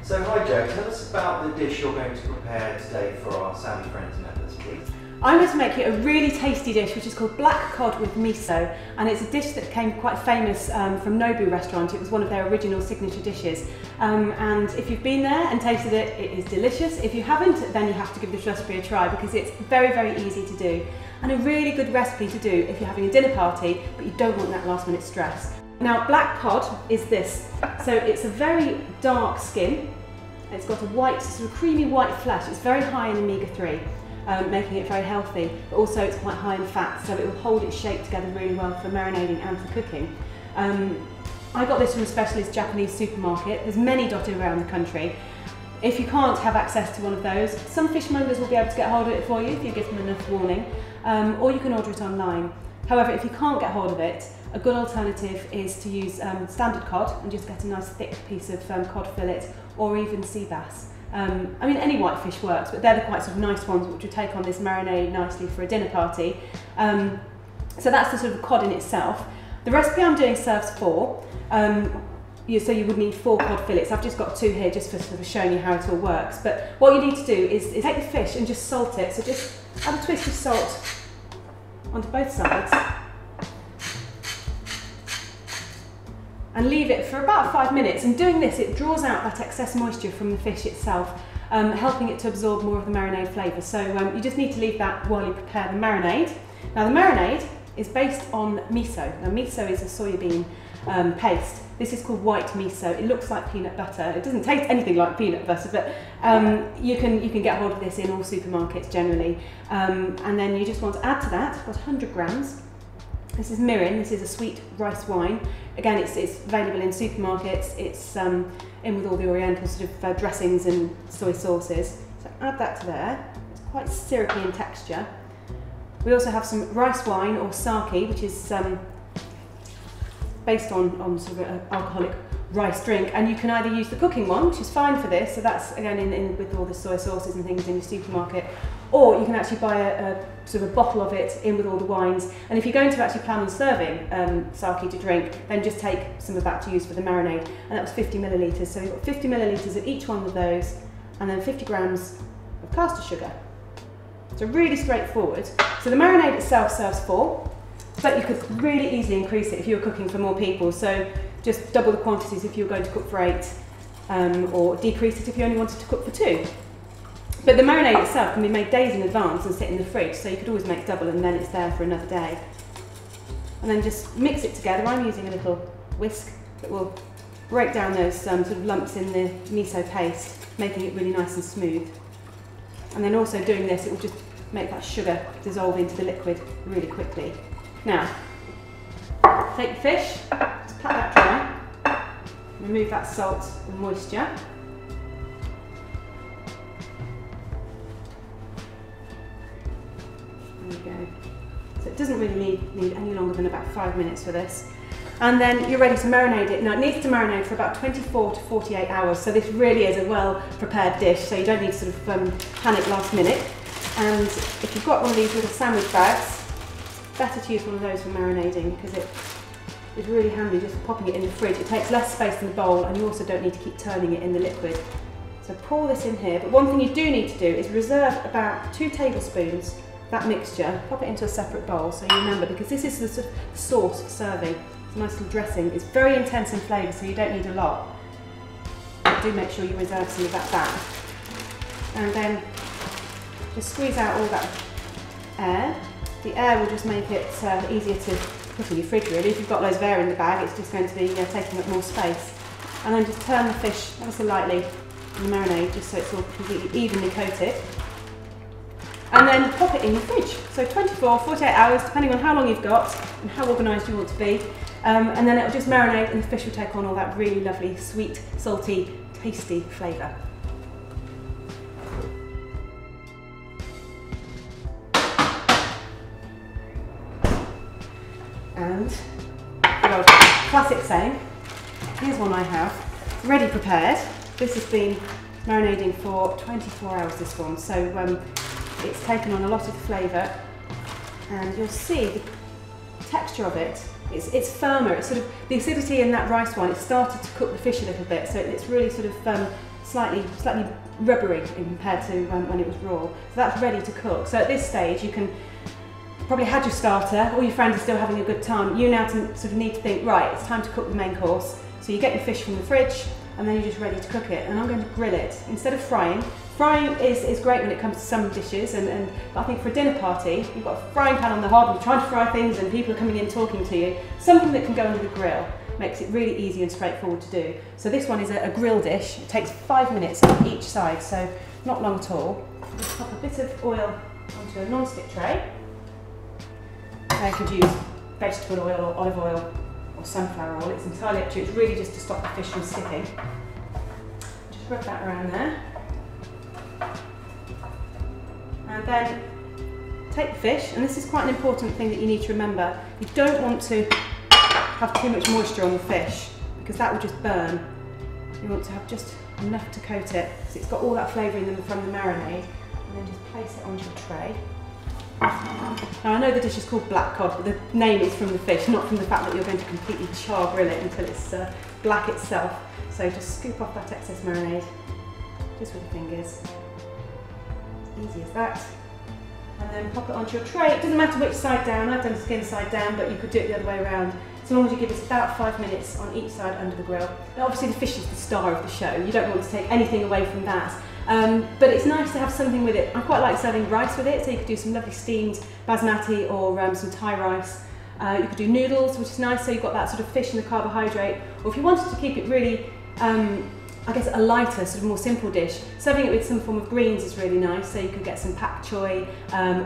So hi Joe, tell us about the dish you're going to prepare today for our Saudi friends and members, please. I'm going to make you a really tasty dish which is called Black Cod with miso, and it's a dish that became quite famous from Nobu restaurant. It was one of their original signature dishes, and if you've been there and tasted it, it is delicious. If you haven't, then you have to give this recipe a try because it's very, very easy to do and a really good recipe to do if you're having a dinner party but you don't want that last minute stress. Now, black cod is this, so it's a very dark skin. It's got a white, sort of creamy white flesh. It's very high in omega-3, making it very healthy, but also it's quite high in fat, so it will hold its shape together really well for marinating and for cooking. I got this from a specialist Japanese supermarket. There's many dotted around the country. If you can't have access to one of those, some fishmongers will be able to get hold of it for you if you give them enough warning, or you can order it online. However, if you can't get hold of it, a good alternative is to use standard cod and just get a nice thick piece of cod fillet, or even sea bass. I mean, any white fish works, but they're the quite sort of nice ones which will take on this marinade nicely for a dinner party. So that's the sort of cod in itself. The recipe I'm doing serves 4. So you would need 4 cod fillets. I've just got 2 here just for sort of showing you how it all works. But what you need to do is take the fish and just salt it. So just add a twist of salt onto both sides and leave it for about 5 minutes. And doing this, it draws out that excess moisture from the fish itself, helping it to absorb more of the marinade flavour. So you just need to leave that while you prepare the marinade. Now the marinade is based on miso. Now miso is a soybean paste. This is called white miso. It looks like peanut butter. It doesn't taste anything like peanut butter, but you can get hold of this in all supermarkets generally. And then you just want to add to that about 100 grams. This is mirin. This is a sweet rice wine. Again, it's available in supermarkets. It's in with all the oriental sort of dressings and soy sauces. So add that to there. It's quite syrupy in texture. We also have some rice wine or sake, which is based on sort of an alcoholic rice drink, and you can either use the cooking one, which is fine for this, so that's again in with all the soy sauces and things in your supermarket, or you can actually buy a sort of a bottle of it in with all the wines. And if you're going to actually plan on serving sake to drink, then just take some of that to use for the marinade, and that was 50 millilitres. So you've got 50 millilitres of each one of those, and then 50 grams of caster sugar. So really straightforward. So the marinade itself serves 4, but you could really easily increase it if you were cooking for more people. So just double the quantities if you were going to cook for 8, or decrease it if you only wanted to cook for 2. But the marinade itself can be made days in advance and sit in the fridge, so you could always make double and then it's there for another day. And then just mix it together. I'm using a little whisk that will break down those sort of lumps in the miso paste, making it really nice and smooth. And then also doing this, it will just make that sugar dissolve into the liquid really quickly. Now, take the fish, just pat that dry, remove that salt and moisture. There we go. So it doesn't really need any longer than about 5 minutes for this. And then you're ready to marinate it. Now it needs to marinate for about 24 to 48 hours, so this really is a well-prepared dish, so you don't need to sort of panic last minute. And if you've got one of these little sandwich bags, better to use one of those for marinating because it is really handy just popping it in the fridge. It takes less space than the bowl, and you also don't need to keep turning it in the liquid. So pour this in here, but one thing you do need to do is reserve about 2 tablespoons of that mixture, pop it into a separate bowl so you remember, because this is the sort of sauce for serving. It's a nice little dressing. It's very intense in flavour, so you don't need a lot. But do make sure you reserve some of that back. And then just squeeze out all that air. The air will just make it easier to put in your fridge really. If you've got loads of air in the bag, it's just going to be taking up more space. And then just turn the fish ever so lightly in the marinade, just so it's all completely evenly coated. And then pop it in your fridge. So 24, 48 hours, depending on how long you've got and how organised you want to be. And then it'll just marinate and the fish will take on all that really lovely, sweet, salty, tasty flavour. And the old classic saying, here's one I have, ready prepared. This has been marinating for 24 hours, this one, so it's taken on a lot of flavour, and you'll see the texture of it It's firmer. It's sort of the acidity in that rice wine. It started to cook the fish a little bit, so it's really sort of slightly rubbery compared to when it was raw. So that's ready to cook. So at this stage, you can probably had your starter. All your friends are still having a good time. You now sort of need to think, right, it's time to cook the main course. So you get your fish from the fridge, and then you're just ready to cook it. And I'm going to grill it instead of frying. Frying is great when it comes to some dishes, but I think for a dinner party, you've got a frying pan on the hob, you're trying to fry things and people are coming in talking to you. Something that can go under the grill makes it really easy and straightforward to do. So this one is a grill dish. It takes 5 minutes on each side, so not long at all. Just pop a bit of oil onto a non-stick tray. I could use vegetable oil or olive oil or sunflower oil. It's entirely up to you. It's really just to stop the fish from sticking. Just rub that around there. And then take the fish, and this is quite an important thing that you need to remember. You don't want to have too much moisture on the fish because that will just burn. You want to have just enough to coat it because it's got all that flavour in them from the marinade, and then just place it onto a tray. Now I know the dish is called black cod, but the name is from the fish, not from the fact that you're going to completely char grill it until it's black itself. So just scoop off that excess marinade, just with your fingers. Easy as that. And then pop it onto your tray. It doesn't matter which side down. I've done skin side down, but you could do it the other way around. As long as you give it about 5 minutes on each side under the grill. Now obviously the fish is the star of the show. You don't want to take anything away from that. But it's nice to have something with it. I quite like serving rice with it, so you could do some lovely steamed basmati or some Thai rice. You could do noodles, which is nice, so you've got that sort of fish and the carbohydrate. Or if you wanted to keep it really I guess a lighter, sort of more simple dish. Serving it with some form of greens is really nice, so you could get some pak choy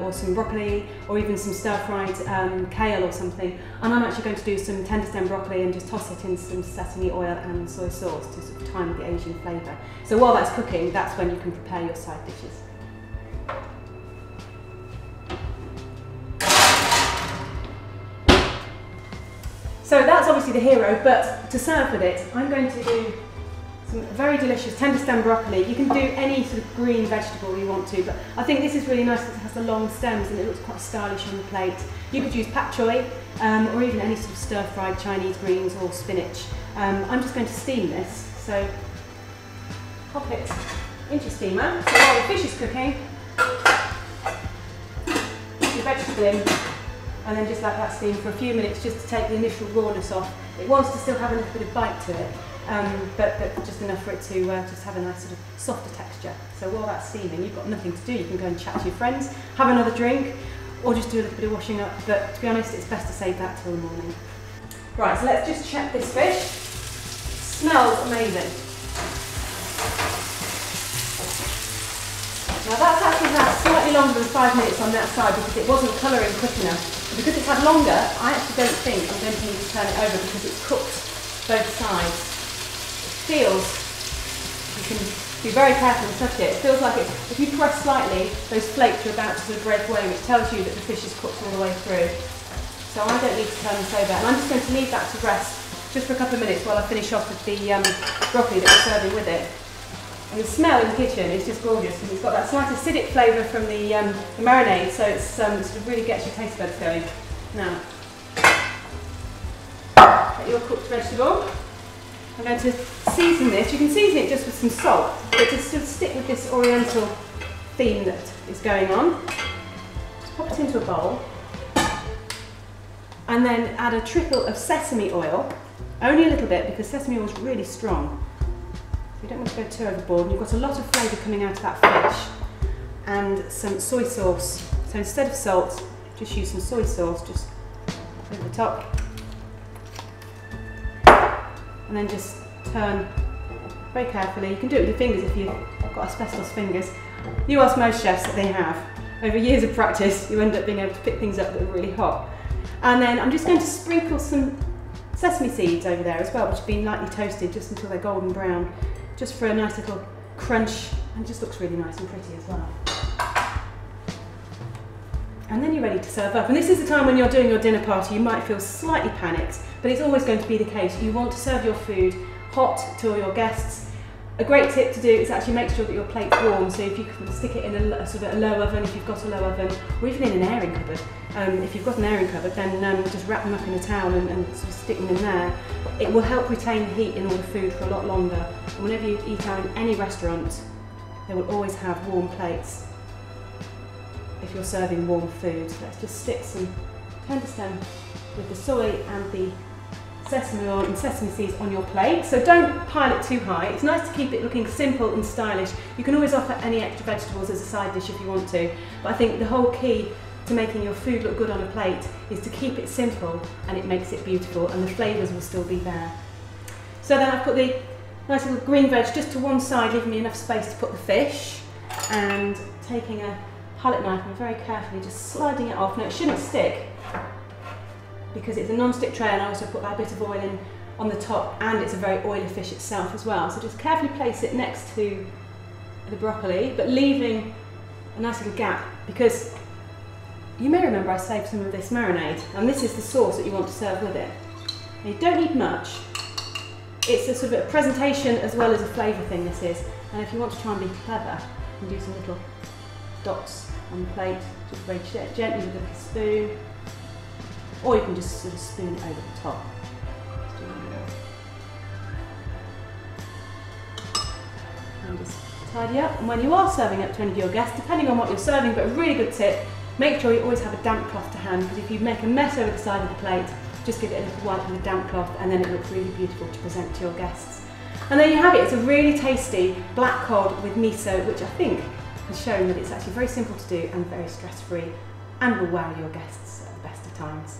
or some broccoli or even some stir-fried kale or something. And I'm actually going to do some tender stem broccoli and just toss it in some sesame oil and soy sauce to sort of time with the Asian flavour. So while that's cooking, that's when you can prepare your side dishes. So that's obviously the hero, but to serve with it, I'm going to do some very delicious tender stem broccoli. You can do any sort of green vegetable you want to, but I think this is really nice because it has the long stems and it looks quite stylish on the plate. You could use pak choy or even any sort of stir-fried Chinese greens or spinach. I'm just going to steam this, so pop it into your steamer. So while the fish is cooking, put your vegetable in, and then just let that steam for a few minutes just to take the initial rawness off. It wants to still have a little bit of bite to it. But just enough for it to just have a nice sort of softer texture. So while that's steaming, you've got nothing to do. You can go and chat to your friends, have another drink, or just do a little bit of washing up. But to be honest, it's best to save that till the morning. Right, so let's just check this fish. Smells amazing. Now that's actually had slightly longer than 5 minutes on that side because it wasn't colouring quick enough. But because it's had longer, I actually don't think I'm going to need to turn it over because it's cooked both sides. Feels, you can be very careful and touch it, it feels like if you press slightly, those flakes are about to sort of break away, which tells you that the fish is cooked all the way through. So I don't need to turn this over, and I'm just going to leave that to rest just for a couple of minutes while I finish off with the broccoli that we're serving with it. And the smell in the kitchen is just gorgeous because it's got that slight acidic flavour from the marinade, so it sort of really gets your taste buds going. Now, get your cooked vegetable. I'm going to season this. You can season it just with some salt, but to sort of stick with this oriental theme that is going on. Just pop it into a bowl and then add a trickle of sesame oil, only a little bit because sesame oil is really strong. You don't want to go too overboard, and you've got a lot of flavour coming out of that fish. And some soy sauce. So instead of salt, just use some soy sauce just over the top. And then just turn very carefully. You can do it with your fingers if you've got asbestos fingers. You ask most chefs that they have. Over years of practice, you end up being able to pick things up that are really hot. And then I'm just going to sprinkle some sesame seeds over there as well, which have been lightly toasted just until they're golden brown, just for a nice little crunch, and it just looks really nice and pretty as well. And then you're ready to serve up. And this is the time when you're doing your dinner party, you might feel slightly panicked, but it's always going to be the case. You want to serve your food hot to your guests. A great tip to do is actually make sure that your plate's warm, so if you can stick it in a sort of a low oven, if you've got a low oven, or even in an airing cupboard, If you've got an airing cupboard, then just wrap them up in a towel and sort of stick them in there. It will help retain the heat in all the food for a lot longer. And whenever you eat out in any restaurant, they will always have warm plates if you're serving warm food. So let's just stick some tender stem with the soy and the sesame oil and sesame seeds on your plate. So don't pile it too high. It's nice to keep it looking simple and stylish. You can always offer any extra vegetables as a side dish if you want to, but I think the whole key to making your food look good on a plate is to keep it simple, and it makes it beautiful and the flavours will still be there. So then I've put the nice little green veg just to one side, leaving me enough space to put the fish, and taking a palette knife and very carefully just sliding it off. Now it shouldn't stick because it's a non-stick tray, and I also put that bit of oil in on the top, and it's a very oily fish itself as well. So just carefully place it next to the broccoli, but leaving a nice little gap, because you may remember I saved some of this marinade, and this is the sauce that you want to serve with it. And you don't need much. It's a sort of a presentation as well as a flavour thing, this is. And if you want to try and be clever, you can do some little dots on the plate, just very gently with a spoon, or you can just sort of spoon it over the top. And just tidy up. And when you are serving up to any of your guests, depending on what you're serving, but a really good tip, make sure you always have a damp cloth to hand, because if you make a mess over the side of the plate, just give it a little wipe with a damp cloth, and then it looks really beautiful to present to your guests. And there you have it. It's a really tasty black cod with miso, which I think has shown that it's actually very simple to do and very stress-free, and will wow your guests at the best of times.